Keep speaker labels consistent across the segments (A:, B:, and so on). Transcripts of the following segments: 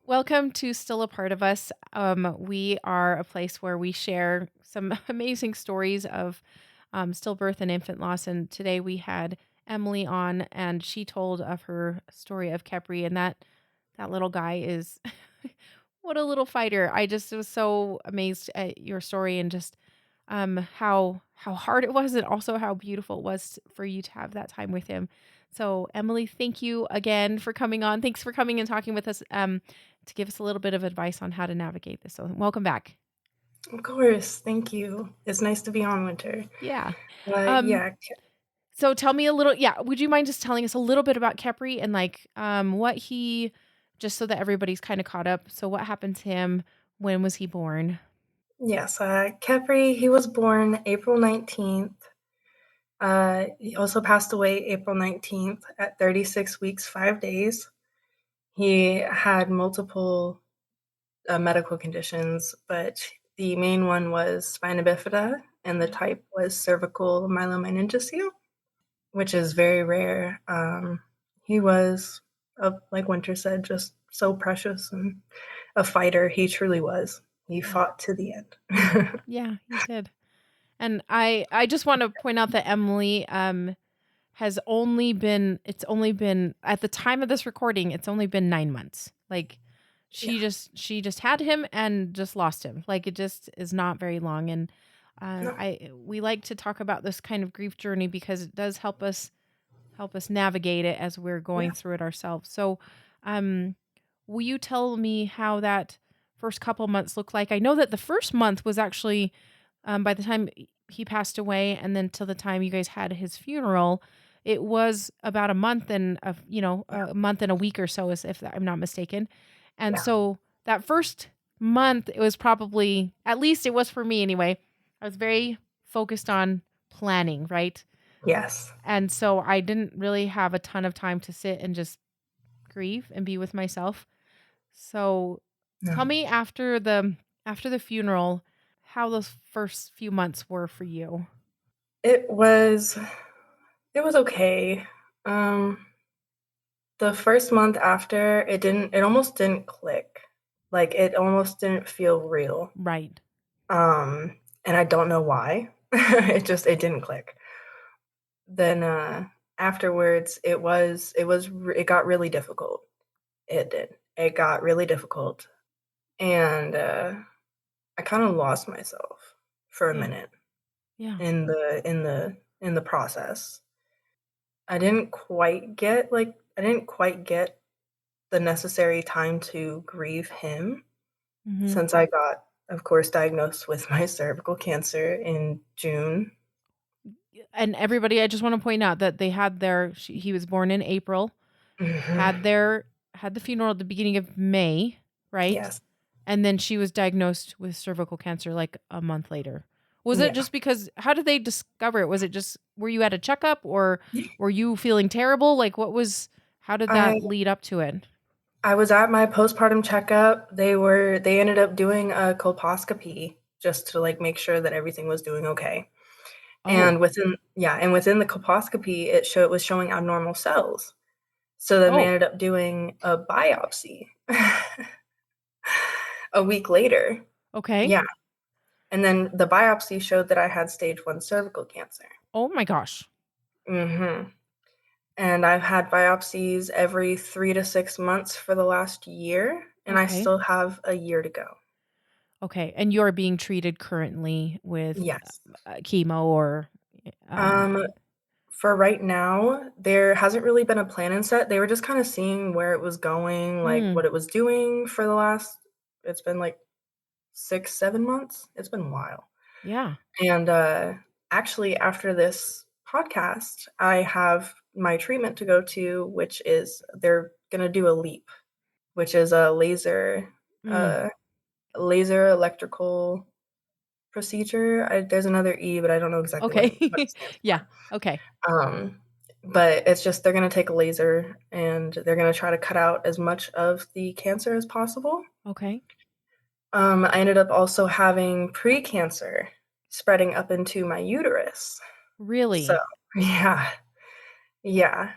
A: Welcome to Still a Part of Us. We are a place where we share some amazing stories of stillbirth and infant loss. And today we had Emily on, and she told of her story of Kehpri, and that little guy is what a little fighter. I just was so amazed at your story and just how hard it was, and also how beautiful it was for you to have that time with him. So, Emily, thank you again for coming on. Thanks for coming and talking with us to give us a little bit of advice on how to navigate this. So, welcome back.
B: Of course, thank you. It's nice to be on, Winter.
A: Yeah.
B: But
A: Um,
B: yeah,
A: so tell me a little, yeah, would you mind just telling us a little bit about Kepri and like what he, just so that everybody's kind of caught up. So what happened to him? When was he born?
B: yes, Kehpri, he was born April 19th. He also passed away April 19th at 36 weeks, 5 days. He had multiple medical conditions, but the main one was spina bifida, and the type was cervical myelomeningocele, which is very rare. He was, like Winter said, just so precious and a fighter. He truly was. He
A: Yeah.
B: fought to the end.
A: Yeah, he did. And I just want to point out that Emily has only been it's only been at the time of this recording, it's only been 9 months. Like
B: Yeah.
A: she just had him and just lost him. Like it just is not very long. And
B: No.
A: I we like to talk about this kind of grief journey because it does help us navigate it as we're
B: Yeah.
A: going through it ourselves. So, um will you tell me how that first couple months looked like? I know that the first month was actually by the time he passed away and then till the time you guys had his funeral, it was about a month and
B: Yeah.
A: a month and a week or so, as if I'm not mistaken. And
B: Yeah.
A: so that first month, it was probably, at least it was for me anyway, I was very focused on planning, right?
B: Yes.
A: And so I didn't really have a ton of time to sit and just grieve and be with myself. So tell
B: No.
A: me after the funeral, how those first few months were for you.
B: It was it was okay. Um, the first month after, it almost didn't click. Like, it almost didn't feel real.
A: Right.
B: And I don't know why. It didn't click. Then, afterwards, it got really difficult. It did. It got really difficult, and, I kinda lost myself for a
A: Yeah.
B: minute
A: Yeah.
B: in the process. I didn't quite get the necessary time to grieve him
A: Mhm.
B: since I got, of course, diagnosed with my cervical cancer in June.
A: And everybody, I just want to point out that they had he was born in April,
B: Mhm.
A: had had the funeral at the beginning of May, right?
B: Yes.
A: And then she was diagnosed with cervical cancer like a month later. Was it
B: Yeah.
A: just because how did they discover it? Was it just were you at a checkup or were you feeling terrible? Like how did
B: I
A: that lead up to it?
B: I was at my postpartum checkup. They ended up doing a colposcopy just to, like, make sure that everything was doing okay.
A: Oh.
B: And within the colposcopy, it was showing abnormal cells. So then they
A: Oh,
B: ended up doing a biopsy a week later.
A: okay.
B: Yeah, and then the biopsy showed that I had stage 1 cervical cancer.
A: Oh my gosh.
B: Mhm, and I've had biopsies every 3 to 6 months for the last year, and I
A: Okay.
B: still have a year to go.
A: Okay, and you're being treated currently with,
B: Yes.
A: chemo or, um
B: Um, for right now, there hasn't really been a plan in set. They were just kinda seeing where it was going, like,
A: mm,
B: what it was doing for the last it's been, like, 6, 7 months? It's been a while.
A: yeah.
B: And, actually, after this podcast, I have my treatment to go to, which is they're gonna do a LEAP, which is a
A: Mm,
B: laser electrical procedure. There's another E, but I don't know exactly what it
A: okay.
B: stands
A: Yeah,
B: for.
A: okay.
B: But it's just they're gonna take a laser, and they're gonna try to cut out as much of the cancer as possible.
A: Okay.
B: I ended up also having precancer spreading up into my uterus. So
A: Really?
B: yeah, yeah.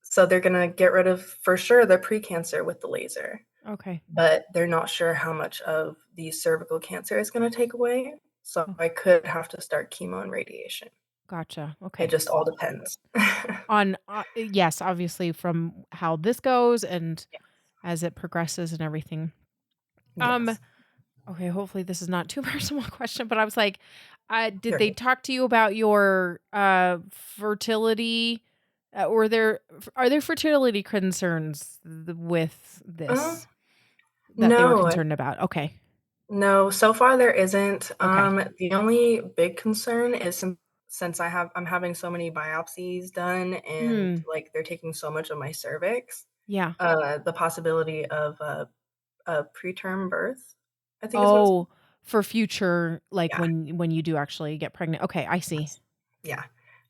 B: So they're gonna get rid of, for sure, the precancer with the laser.
A: Okay.
B: but they're not sure how much of the cervical cancer it's gonna take away, so
A: Oh,
B: I could have to start chemo and radiation.
A: gotcha.
B: It
A: Okay.
B: just all depends.
A: On yes, obviously from how this goes and
B: Yes.
A: as it progresses and everything. Um,
B: Yes.
A: okay, hopefully this is not too personal question, but I was like, did
B: You're
A: they
B: right.
A: talk to you about your fertility? Are there fertility concerns with
B: Uh,
A: this that they were
B: no,
A: concerned about? Okay.
B: no, so far there isn't.
A: Okay.
B: The only big concern is since I'm having so many biopsies done and,
A: Hmm.
B: like, they're taking so much of my cervix,
A: Yeah.
B: the possibility of a preterm birth, I think is what it's
A: Oh, for future, like
B: yeah,
A: when you do actually get pregnant. Okay, I see.
B: yes. Yeah.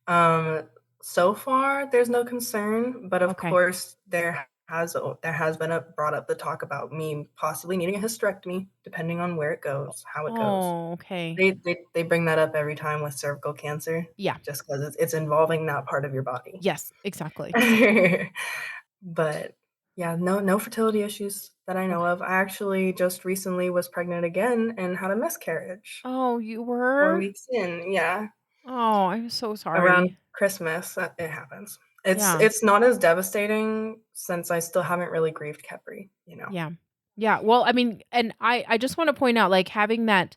B: Um, so far, there's no concern, but of
A: Okay.
B: course, there has been a brought up the talk about me possibly needing a hysterectomy, depending on where it goes, how it goes.
A: Oh, okay.
B: They bring that up every time with cervical cancer,
A: Yeah.
B: just 'cause it's involving that part of your body.
A: Yes, exactly.
B: But, yeah, no fertility issues that I know
A: Okay.
B: of. I actually just recently was pregnant again and had a miscarriage
A: Oh, you
B: 4
A: were?
B: weeks in, yeah.
A: Oh, I'm so
B: Around
A: sorry.
B: Christmas, it happens.
A: Yeah.
B: It's not as devastating since I still haven't really grieved Kepri, you know?
A: Yeah. Yeah. Well, I mean, and I just want to point out like having that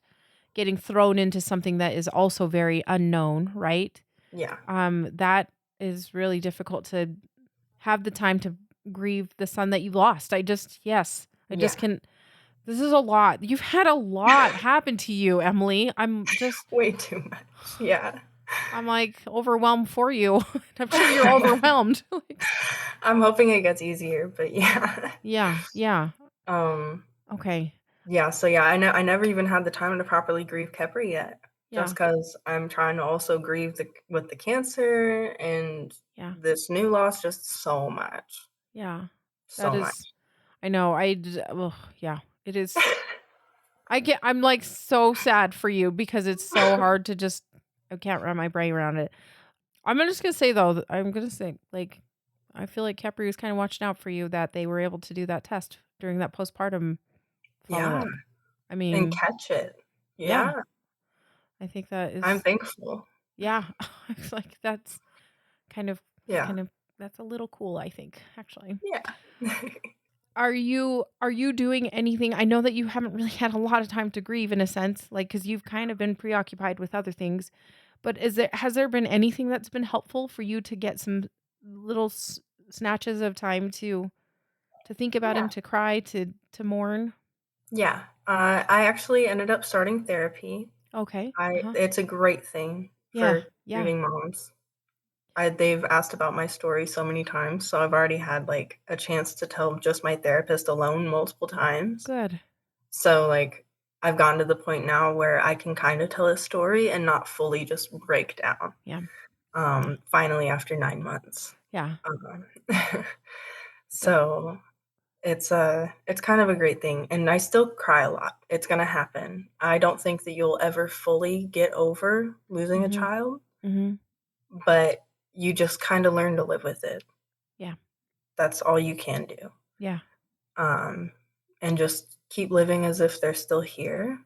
A: getting thrown into something that is also very unknown, right?
B: Yeah,
A: That is really difficult to have the time to grieve the son that you lost. Yes. I just
B: yeah.
A: can this is a lot. You've had a lot happen to you, Emily.
B: Way too much, yeah.
A: I'm like overwhelmed for you. I'm sure you're overwhelmed. Like,
B: I'm hoping it gets easier, but yeah.
A: yeah, yeah.
B: Um,
A: Okay.
B: yeah, so yeah, I never even had the time to properly grieve Kepri yet, just
A: Yeah.
B: because 'cause I'm trying to also grieve with the cancer and
A: Yeah.
B: this new loss, just
A: Yeah.
B: so
A: That
B: much.
A: is I know. Yeah. It is I'm like so sad for you because it's so hard to just I can't wrap my brain around it. Just gonna say though, I'm gonna say like I feel like Kepri was kind of watching out for you that they were able to do that test during that postpartum follow
B: Yeah,
A: up. I
B: and
A: mean,
B: catch it.
A: yeah,
B: Yeah,
A: I think that
B: I'm
A: is
B: thankful.
A: yeah. It's like kind of it's
B: Yeah,
A: kind of that's a little cool, I think, actually.
B: yeah.
A: Are you doing anything? I know that you haven't really had a lot of time to grieve in a sense, like because you've kind of been preoccupied with other things. But has there been anything that's been helpful for you to get some little snatches of time to think about
B: Yeah,
A: him, to cry, to mourn?
B: yeah. I actually ended up starting therapy.
A: Okay.
B: I
A: Uh-huh.
B: It's a great thing
A: Yeah.
B: for
A: Yeah.
B: grieving moms. They've asked about my story so many times, so I've already had, like, a chance to tell just my therapist alone multiple times.
A: Good.
B: So, like, I've gotten to the point now where I can kinda tell a story and not fully just break down,
A: Yeah.
B: finally after 9 months.
A: Yeah.
B: Um,
A: That
B: so it's kind of a great thing, and I still cry a lot. It's gonna happen. I don't think that you'll ever fully get over losing a
A: Mhm.
B: child,
A: Mhm.
B: but you just kinda learn to live with it.
A: Yeah.
B: That's all you can do.
A: Yeah.
B: Um, and just keep living as if they're still here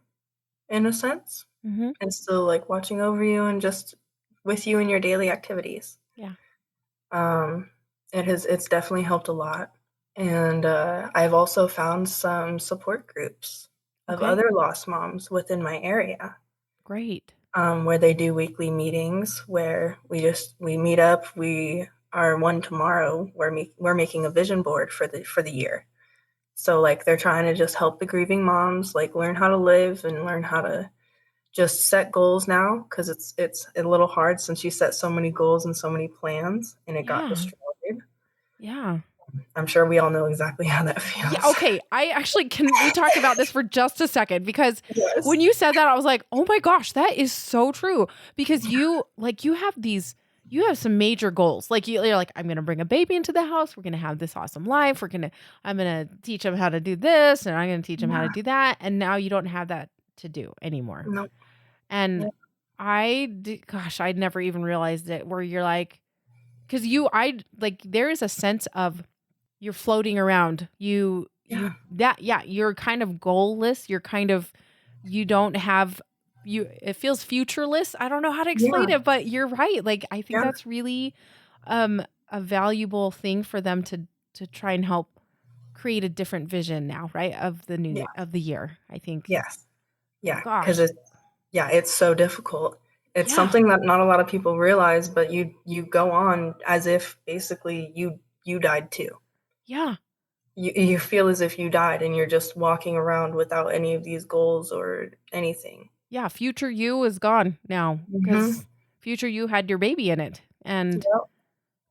B: in a sense,
A: Mhm.
B: and still, like, watching over you and just with you in your daily activities.
A: Yeah.
B: Um, it's definitely helped a lot, and, I've also found some support groups of
A: Okay.
B: other lost moms within my area,
A: Great.
B: where they do weekly meetings where we meet up, we are one tomorrow, we're making a vision board for the year. So, like, they're trying to just help the grieving moms, like, learn how to live and learn how to just set goals now because it's a little hard since you set so many goals and so many plans and it got
A: Yeah.
B: destroyed.
A: Yeah.
B: I'm sure we all know exactly how that
A: Yeah,
B: feels.
A: okay. I actually can we talk about this for just a second? Because
B: Yes.
A: when you said that, I was like, "Oh my gosh, that is so true." Because you have some major goals. Like you're like, "I'm gonna bring a baby into the house. We're gonna have this awesome life. I'm gonna teach him how to do this, and I'm gonna teach him how to
B: Yeah.
A: do that." And now you don't have that to do anymore.
B: Nope.
A: And
B: Yeah.
A: gosh, I'd never even realized it where you're like, because you, I like, there is a sense of you're floating around.
B: Yeah.
A: you're kind of goalless, you're kind of you don't have it feels futureless. I don't know how to explain
B: Yeah.
A: it, but you're right. Like, I think
B: Yeah.
A: that's really, um, a valuable thing for them to try and help create a different vision now, right, of the
B: Yeah.
A: of the year, I think.
B: Yes. Yeah. Because
A: Gosh.
B: it's yeah, it's so difficult. It's
A: Yeah.
B: something that not a lot of people realize, but you go on as if basically you died too.
A: Yeah.
B: You feel as if you died and you're just walking around without any of these goals or anything.
A: Yeah, future you is gone now
B: Mhm.
A: because future you had your baby in it, and,
B: Yep.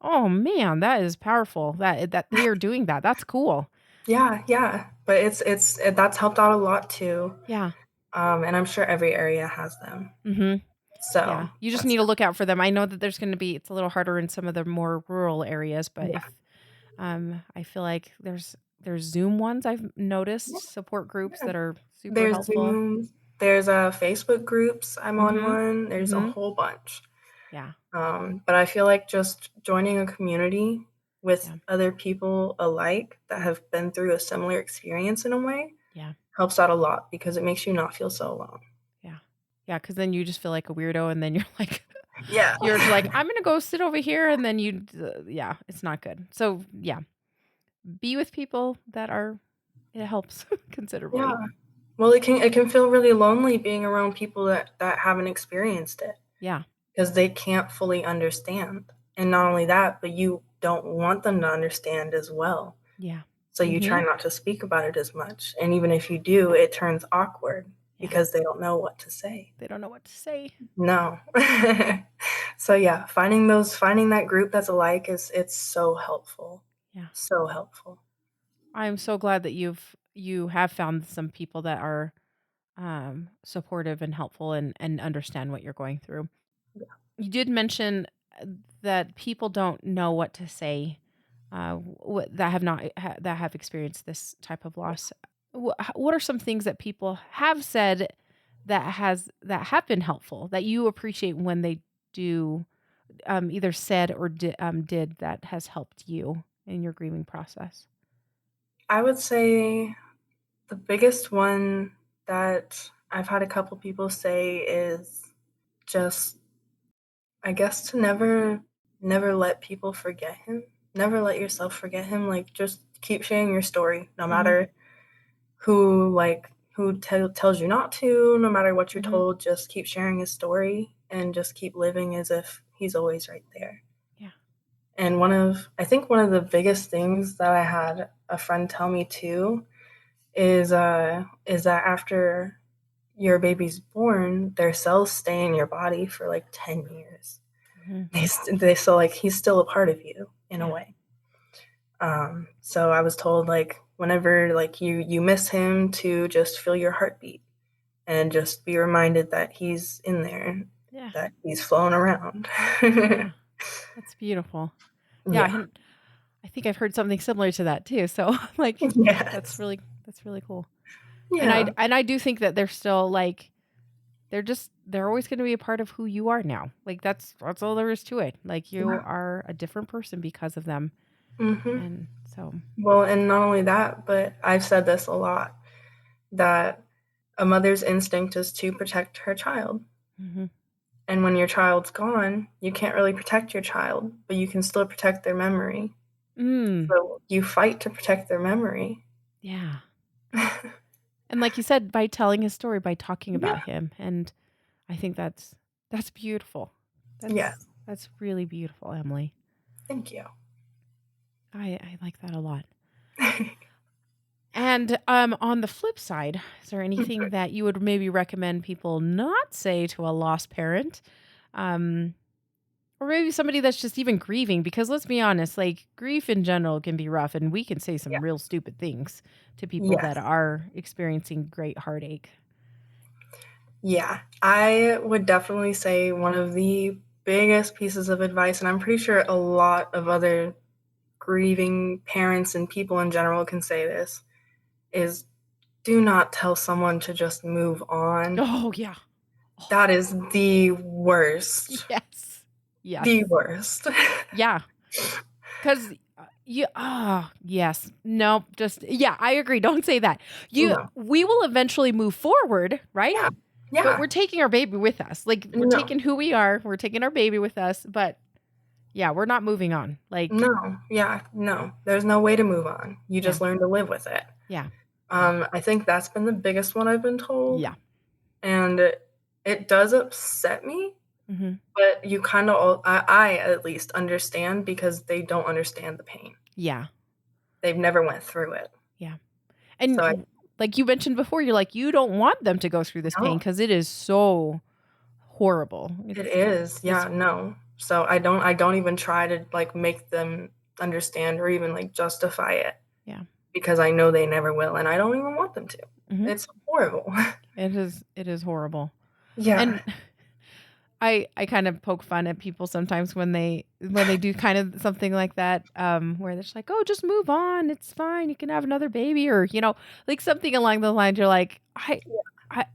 A: oh, man, that is powerful that they are doing that. That's cool.
B: Yeah, yeah. But that's helped out a lot too.
A: Yeah.
B: And I'm sure every area has them.
A: Mhm.
B: So,
A: Yeah, you just
B: that's
A: need to look out for them. I know that there's gonna be it's a little harder in some of the more rural areas, but
B: yeah.
A: if, I feel like there's Zoom ones I've
B: Yeah,
A: noticed, support groups
B: yeah.
A: that are super
B: There's
A: helpful.
B: Zooms, there's, Facebook groups, I'm on
A: Mhm.
B: one, there's a
A: Mhm.
B: whole bunch.
A: Yeah.
B: But I feel like just joining a community with
A: Yeah.
B: other people alike that have been through a similar experience in a way
A: Yeah.
B: helps out a lot because it makes you not feel so alone.
A: Yeah. Yeah. Because then you just feel like a weirdo, and then you're like
B: Yeah.
A: you're like, "I'm gonna go sit over here," and then yeah, it's not good. So, yeah, be with people that are it helps
B: Yeah.
A: considerably.
B: Well, it can feel really lonely being around people that haven't experienced it
A: Yeah.
B: because they can't fully understand. And not only that, but you don't want them to understand as well.
A: Yeah.
B: So you try
A: Mhm.
B: not to speak about it as much. And even if you do, it turns awkward
A: Yeah.
B: because they don't know what to say.
A: They don't know what to say.
B: No. So yeah, finding that group that's alike is it's so helpful.
A: Yeah.
B: So helpful.
A: I'm so glad that you have found some people that are, supportive and helpful and understand what you're going through. You did mention, that people don't know what to say, that have not that have experienced this type of loss. What are some things that people have said that have been helpful that you appreciate when they do, either said or did that has helped you in your grieving process?
B: I would say the biggest one that I've had a couple people say is just I guess to never let people forget him. Never let yourself forget him. Like just keep sharing your story no
A: Mhm.
B: matter who tells you not to, no matter what you're
A: Mhm.
B: told, just keep sharing his story and just keep living as if he's always right there.
A: Yeah.
B: And I think one of the biggest things that I had a friend tell me too is that after your baby's born, their cells stay in your body for like 10 years.
A: Mhm.
B: They still like he's still a part of you in a
A: Yeah.
B: way. So I was told like whenever like you miss him to just feel your heartbeat and just be reminded that he's in there,
A: Yeah.
B: that he's flown around.
A: Yeah. That's beautiful. Yeah,
B: Yeah.
A: and I think I've heard something similar to that too, so, like,
B: Yes.
A: that's really cool.
B: Yeah.
A: And I do think that they're still, like they're always gonna be a part of who you are now. Like, that's all there is to it. Like, you
B: Yeah.
A: are a different person because of them,
B: Mhm.
A: and so
B: Well, and not only that, but I've said this a lot that a mother's instinct is to protect her child.
A: mhm.
B: And when your child's gone, you can't really protect your child, but you can still protect their memory.
A: Mm,
B: So you fight to protect their memory.
A: yeah. And like you said, by telling his story, by talking
B: Yeah.
A: about him, and I think that's beautiful.
B: Yes.
A: That's really beautiful, Emily.
B: Thank you.
A: I like that a lot. And, on the flip side, is there anything that you would maybe recommend people not say to a lost parent? Um, or maybe somebody that's just even grieving, because let's be honest, like, grief in general can be rough, and we can say
B: Yeah.
A: some real stupid things to people that
B: Yes.
A: are experiencing great heartache.
B: Yeah. I would definitely say one of the biggest pieces of advice, and I'm pretty sure a lot of other grieving parents and people in general can say this, is do not tell someone to just move on.
A: Oh, yeah. Oh,
B: That is the worst.
A: yes. Yes.
B: The worst.
A: Yeah. 'Cause, Yes. No, just yeah, I agree. Don't say that.
B: No.
A: We will eventually move forward, right?
B: Yeah.
A: But
B: Yeah.
A: we're taking our baby with us. Like we're
B: No.
A: taking who we are. We're taking our baby with us, but yeah, we're not moving on. Like
B: No. Yeah. No. There's no way to move on. You
A: yeah.
B: just learn to live with it.
A: Yeah. Yeah.
B: I think that's been the biggest one I've been told,
A: Yeah.
B: and it does upset me,
A: Mhm.
B: but you kind of I at least understand because they don't understand the pain.
A: Yeah.
B: They've never went through it.
A: Yeah.
B: So
A: And
B: I
A: like you mentioned before, you're like you don't want them to go through this pain
B: no,
A: cuz it is so horrible.
B: it
A: It's
B: is.
A: it's
B: Yeah, no. So I don't even try to like make them understand or even like justify it
A: yeah.
B: because I know they never will and I don't even want them to.
A: Mhm.
B: It's horrible.
A: It is horrible.
B: Yeah.
A: And I kind of poke fun at people sometimes when they do kind of something like that, where they're just like, "Oh, just move on. It's fine. You can have another baby," or like something along the lines. You're like,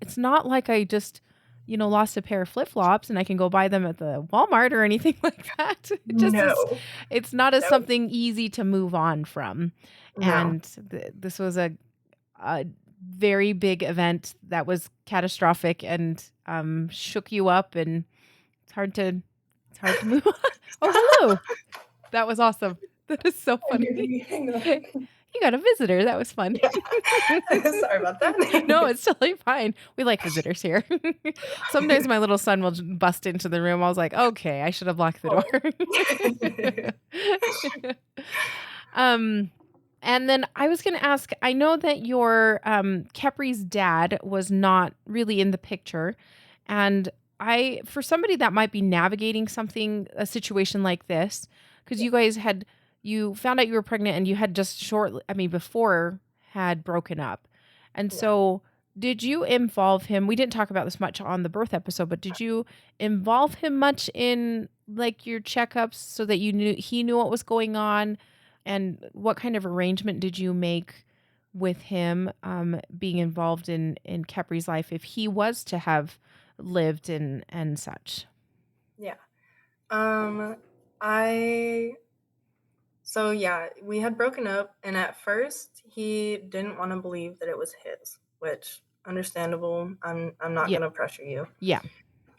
A: it's not like I just lost a pair of flip flops and I can go buy them at the Walmart or anything like that. It just is.
B: No.
A: It's not as
B: No.
A: something easy to move on from,
B: No.
A: and this was a very big event that was catastrophic and shook you up and it's hard to move on. Oh, hello. That was awesome. That is so
B: I
A: funny.
B: knew hang on.
A: You got a visitor. That was fun.
B: Yeah. Sorry about
A: No,
B: that.
A: it's totally fine. We like visitors here. Sometimes my little son will bust into the room. I was like, "Okay, I should have locked the
B: Oh.
A: door." Um, and then I was gonna ask, I know that your, Kepri's dad was not really in the picture, and for somebody that might be navigating a situation like this, because you found out you were pregnant and you had just before had broken up. And
B: Yeah.
A: so did you involve him? We didn't talk about this much on the birth episode, but did you involve him much in like your checkups so that he knew what was going on? And what kind of arrangement did you make with him being involved in Kepri's life if he was to have lived and such?
B: Yeah. Um, I so yeah, we had broken up, and at first he didn't want to believe that it was his, which understandable. I'm not
A: Yeah.
B: gonna pressure you,
A: Yeah.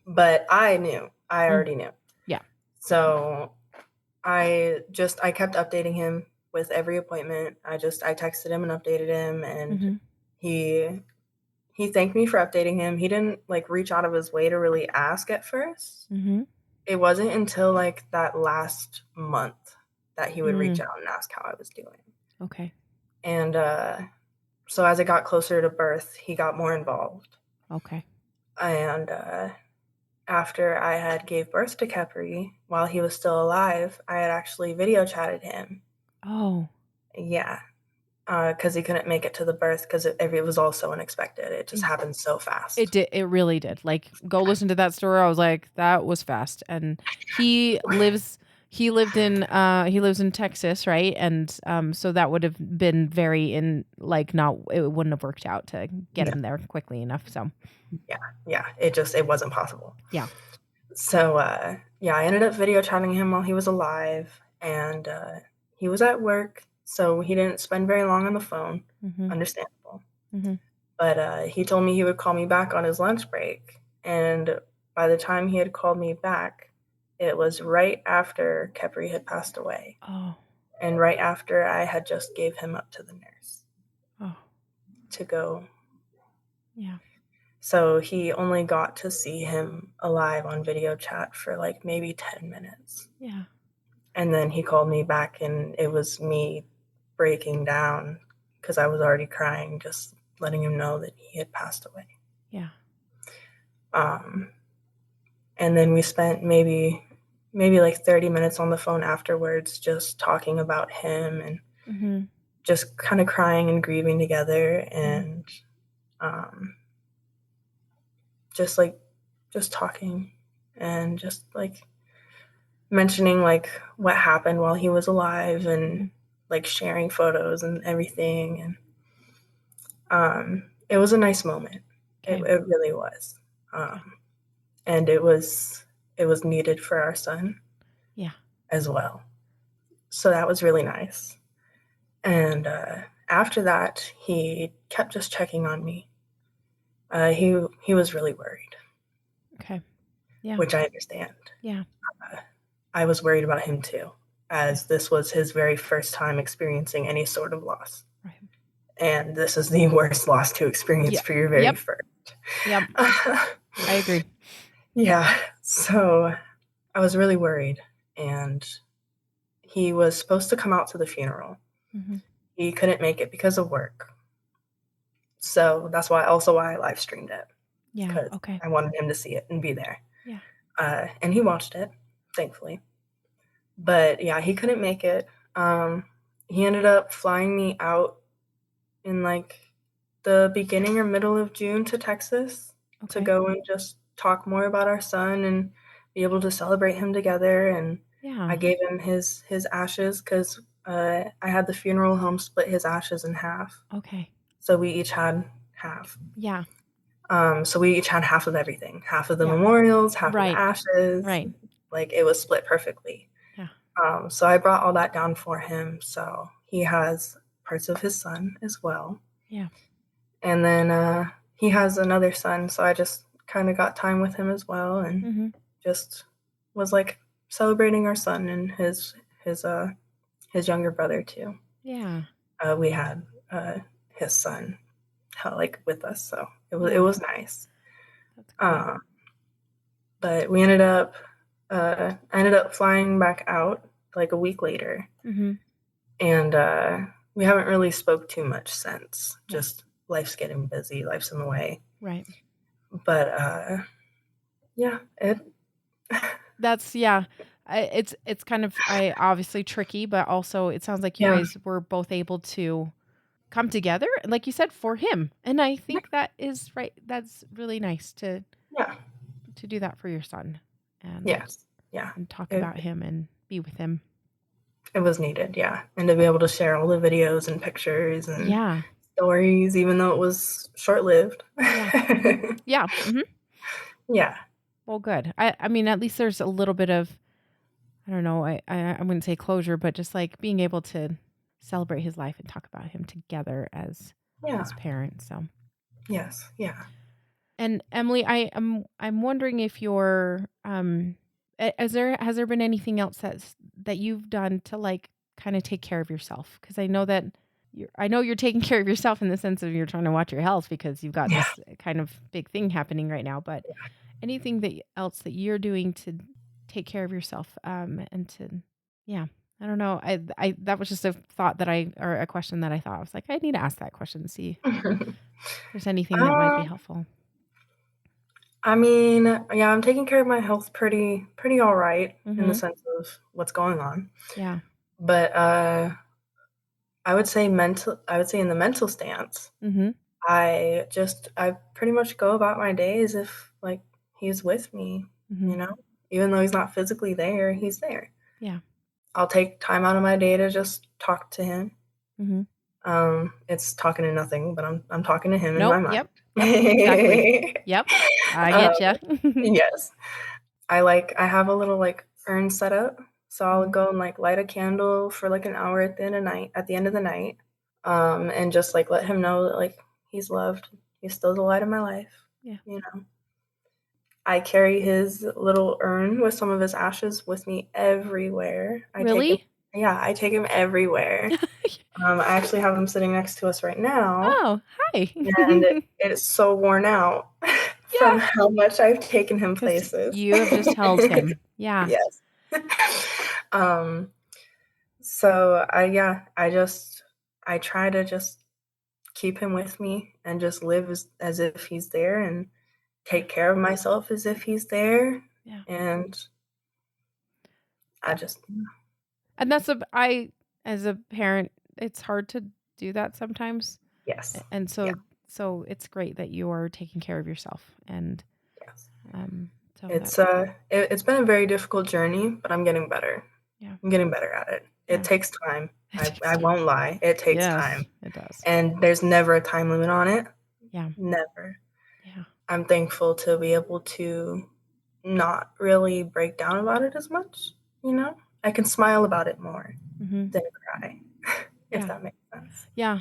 B: but I knew. I
A: Mm,
B: already knew.
A: yeah.
B: So I kept updating him with every appointment. I texted him and updated him, and
A: Mhm.
B: he he thanked me for updating him. He didn't like reach out of his way to really ask at first.
A: Mhm.
B: It wasn't until like that last month that he would reach
A: Mm,
B: out and ask how I was doing.
A: okay.
B: And so as it got closer to birth, he got more involved.
A: Okay.
B: And after I had gave birth to Kepri, while he was still alive, I had actually video chatted him.
A: Oh,
B: Yeah, because he couldn't make it to the birth because it was all so unexpected. It just
A: y
B: happened so
A: it
B: fast.
A: did it really did. Like, go listen to that story, I was like, "That was fast." And he lives in Texas, right? And, so that would have been very not it wouldn't have worked out to get
B: Yeah,
A: him there quickly enough, so,
B: yeah, yeah. It wasn't possible.
A: yeah.
B: So yeah, I ended up video chatting him while he was alive, and he was at work, so he didn't spend very long on the phone.
A: Mhm.
B: Understandable.
A: Mhm.
B: But he told me he would call me back on his lunch break, and by the time he had called me back, it was right after Kepri had passed away,
A: Oh.
B: and right after I had just gave him up to the nurse
A: Oh.
B: to go.
A: Yeah.
B: So he only got to see him alive on video chat for like maybe 10 minutes.
A: Yeah.
B: And then he called me back, and it was me breaking down because I was already crying, just letting him know that he had passed away.
A: Yeah.
B: Um, and then we spent maybe like 30 minutes on the phone afterwards, just talking about him and
A: Mhm.
B: just kind of crying and grieving together,
A: Mhm.
B: and um, just like just talking and just like mentioning like what happened while he was alive and
A: Mhm.
B: like sharing photos and everything. And it was a nice moment. It,
A: 'Kay.
B: it really was.
A: 'Kay.
B: Um, and it was needed for our son
A: Yeah.
B: as well. So that was really nice. And after that, he kept just checking on me. He was really worried,
A: Okay. Yeah.
B: which I understand.
A: Yeah.
B: I was worried about him too,
A: Yeah.
B: as this was his very first time experiencing any sort of loss.
A: Right.
B: And this is the worst loss to experience
A: Yeah.
B: for your very
A: Yep.
B: first.
A: Yep. I agree.
B: Yeah. So I was really worried. And he was supposed to come out to the funeral.
A: Mm-hmm.
B: He couldn't make it because of work. So that's why I live streamed it,
A: Yeah.
B: because
A: Okay.
B: I wanted him to see it and be there.
A: Yeah.
B: And he watched it, thankfully. But yeah, he couldn't make it. He ended up flying me out in like the beginning or middle of June to Texas to
A: Okay.
B: go and just talk more about our son and be able to celebrate him together. And I
A: Yeah.
B: gave him his ashes because I had the funeral home split his ashes in half,
A: Okay.
B: so we each had half.
A: Yeah.
B: So we each had half of everything, half of the
A: Yeah.
B: memorials, half of the
A: Right.
B: ashes.
A: Right.
B: Like it was split perfectly.
A: Yeah.
B: So I brought all that down for him. So he has parts of his son as well.
A: Yeah.
B: And then he has another son. So I just kind of got time with him as well and
A: Mm-hmm.
B: just was like celebrating our son and his his younger brother too.
A: Yeah.
B: We had his son like with us, so it
A: Yeah.
B: was nice.
A: That's great.
B: Uh, but I ended up flying back out like a week later,
A: Mm-hmm.
B: and we haven't really spoke too much since.
A: Yeah.
B: Just life's getting busy, life's in the way.
A: Right.
B: But yeah, it.
A: That's yeah. It's kind of obviously tricky, but also it sounds like you
B: Yeah,
A: guys were both able to come together, like you said, for him. And I think that is right. That's really nice
B: yeah,
A: to do that for your son and
B: yes, yeah.
A: talk
B: It
A: about him and be with him.
B: it was needed, yeah, and to be able to share all the videos and pictures and
A: Yeah.
B: stories, even though it was short lived.
A: Yeah. Yeah. Mhm.
B: Yeah,
A: Well, good. I mean, at least there's a little bit of I don't know, I wouldn't say closure, but just like being able to celebrate his life and talk about him together
B: yeah,
A: as parents. So,
B: yes, yeah.
A: and Emily, I'm wondering if you're has there been anything else that you've done to like kind of take care of yourself? Because I know that I know you're taking care of yourself in the sense of you're trying to watch your health because you've got
B: Yeah.
A: this kind of big thing happening right now. But anything else that you're doing to take care of yourself, and to yeah, I don't know. I that was just a thought that or a question that I thought I was like, I need to ask that question and see if there's anything that might be
B: Um,
A: helpful.
B: I mean, yeah, I'm taking care of my health pretty all right in the
A: Mhm.
B: sense of what's going on.
A: Yeah.
B: But I would say in the mental stance,
A: Mhm.
B: I pretty much go about my day as if like he's with me,
A: Mhm.
B: you know? Even though he's not physically there, he's there.
A: Yeah.
B: I'll take time out of my day to just talk to him.
A: Mhm.
B: It's talking to nothing, but I'm talking to him in my
A: Nope.
B: mind.
A: Yep. Yep. Exactly. Yep. I
B: um,
A: get you.
B: yes. I have a little like urn set up, so I'll
A: Mhm.
B: go and like light a candle for like an hour at the end of the night, and just like let him know that like he's loved, he's still the light of my life,
A: Yeah.
B: you know. I carry his little urn with some of his ashes with me everywhere.
A: Really?
B: Yeah, I take him everywhere. I actually have him sitting next to us right now,
A: Oh, hi.
B: and it's so worn out from
A: Yeah,
B: how much I've taken him
A: because
B: places.
A: you have just held him. Yeah.
B: Yes. Um, so I try to just keep him with me and just live as if he's there and
A: Yeah.
B: take care of myself as if he's there.
A: Yeah.
B: And I just,
A: And that's as a parent, it's hard to do that sometimes.
B: yes,
A: And
B: yeah,
A: so it's great that you are taking care of yourself. And
B: yes.
A: um so that
B: It's been a very difficult journey, but I'm getting better.
A: yeah.
B: I'm getting better at it. It
A: Yeah.
B: takes time.
A: It takes
B: I
A: time.
B: won't lie. It takes time.
A: Yes, it does.
B: And there's never a time limit on it.
A: Yeah.
B: Never.
A: Yeah.
B: I'm thankful to be able to not really break down about it as much, you know? I can smile about it more
A: Mhm.
B: than cry, if
A: Yeah.
B: that makes sense.
A: Yeah.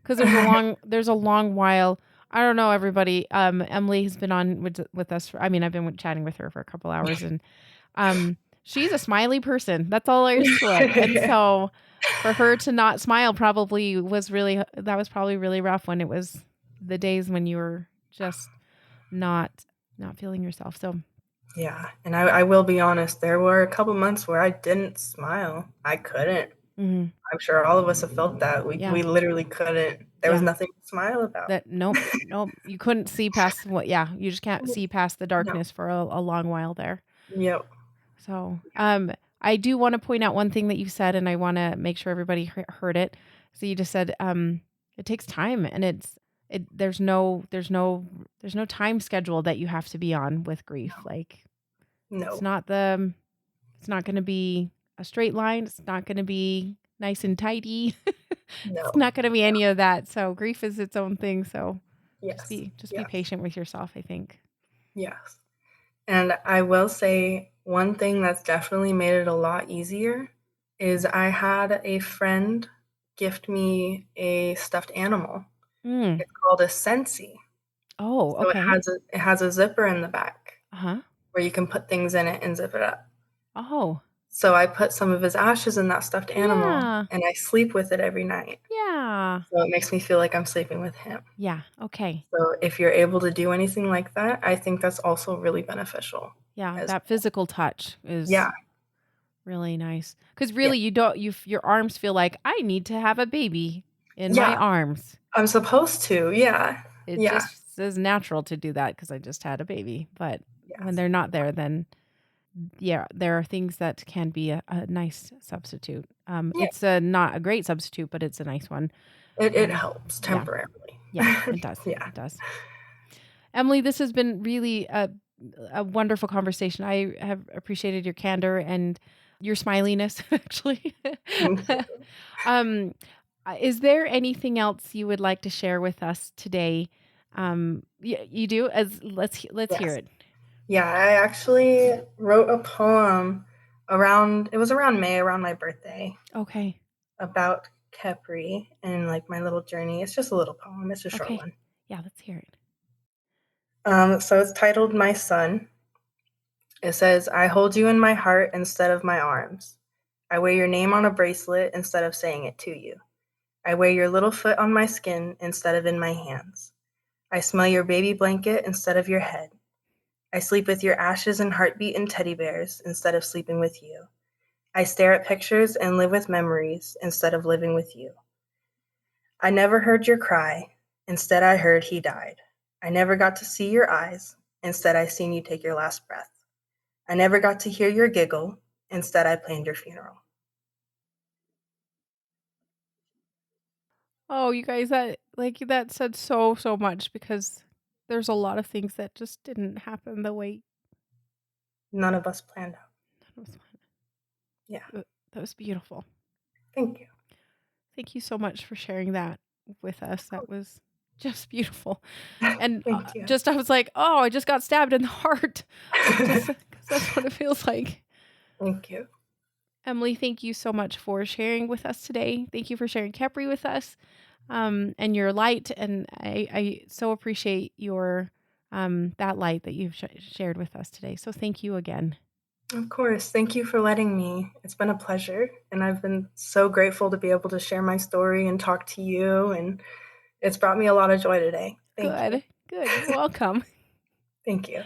A: 'Cause there's a long while. I don't know everybody. Emily has been on with us for, I mean, I've been chatting with her for a couple hours, and she's a smiley person. That's all there is to it. And so for her to not smile probably was really, that was probably really rough when it was the days when you were just not not feeling yourself. So,
B: Yeah, and I will be honest, there were a couple months where I didn't smile. I couldn't.
A: mhm.
B: I'm sure all of us have felt that. We
A: Yeah.
B: we literally couldn't. There was
A: Yeah.
B: nothing to smile about.
A: That nope. Nope. You couldn't see past what, yeah, you just can't see past the
B: No.
A: darkness for a long while there.
B: Yep.
A: So, I do wanna point out one thing that you said, and I wanna make sure everybody heard it. So you just said, it takes time, and there's no time schedule that you have to be on with grief. Like, it's
B: No.
A: not the it's not gonna be a straight line. It's not gonna be nice and tidy. It's
B: No.
A: not gonna be any of that. So grief is its own thing. So
B: Yes.
A: just be
B: Yes.
A: patient with yourself, I think.
B: Yes. And I will say one thing that's definitely made it a lot easier is I had a friend gift me a stuffed animal.
A: Mm.
B: It's called a Sensi.
A: Oh,
B: So
A: okay.
B: it has a zipper in the back
A: Uh-huh.
B: where you can put things in it and zip it up.
A: Oh.
B: So I put some of his ashes in that stuffed animal,
A: Yeah.
B: and I sleep with it every night.
A: Yeah.
B: So it makes me feel like I'm sleeping with him.
A: Yeah, okay.
B: So if you're able to do anything like that, I think that's also really beneficial
A: Yeah,
B: as
A: that physical touch is
B: yeah.
A: really nice. Because
B: Yeah.
A: really, you don't your arms feel like, "I need to have a baby in my
B: Yeah.
A: arms."
B: I'm supposed to. Yeah.
A: It
B: Yeah.
A: just is natural to do that because I just had a baby, but when
B: Yes.
A: they're not there, then, yeah, there are things that can be a nice substitute.
B: Yeah.
A: It's a not a great substitute, but it's a nice one.
B: It
A: Um,
B: helps
A: yeah,
B: temporarily.
A: yeah, it does,
B: Yeah.
A: it does. Emily, this has been really a wonderful conversation. I have appreciated your candor and your smiliness, actually.
B: Thank you.
A: um, is there anything else you would like to share with us today? You do? As let's hear
B: Yes.
A: it.
B: Yeah, I actually wrote a poem around it was around May, around my birthday,
A: Okay.
B: about Kehpri and, like, my little journey. It's just a little poem, it's a short
A: Okay.
B: one.
A: Yeah, let's hear it.
B: So it's titled My Son. It says, I hold you in my heart instead of my arms. I wear your name on a bracelet instead of saying it to you. I wear your little foot on my skin instead of in my hands. I smell your baby blanket instead of your head. I sleep with your ashes and heartbeat and teddy bears instead of sleeping with you. I stare at pictures and live with memories instead of living with you. I never heard your cry. Instead, I heard he died. I never got to see your eyes. Instead, I seen you take your last breath. I never got to hear your giggle. Instead, I planned your funeral.
A: Oh, you guys, that said so much because there's a lot of things that just didn't happen the way
B: None of us planned out.
A: that was
B: Yeah.
A: that was beautiful.
B: Thank you.
A: Thank you so much for sharing that with us. That was just beautiful. And
B: Thank you.
A: just I was like, "Oh, I just got stabbed in the heart." Like just cuz that's what it feels like.
B: Thank you.
A: Emily, thank you so much for sharing with us today. Thank you for sharing Kepri with us, and your light. And I so appreciate your that light that you've shared with us today. So thank you again.
B: Of course. Thank you for letting me. It's been a pleasure. And I've been so grateful to be able to share my story and talk to you. And it's brought me a lot of joy today. Thank you.
A: Good, good. You're welcome.
B: Thank you.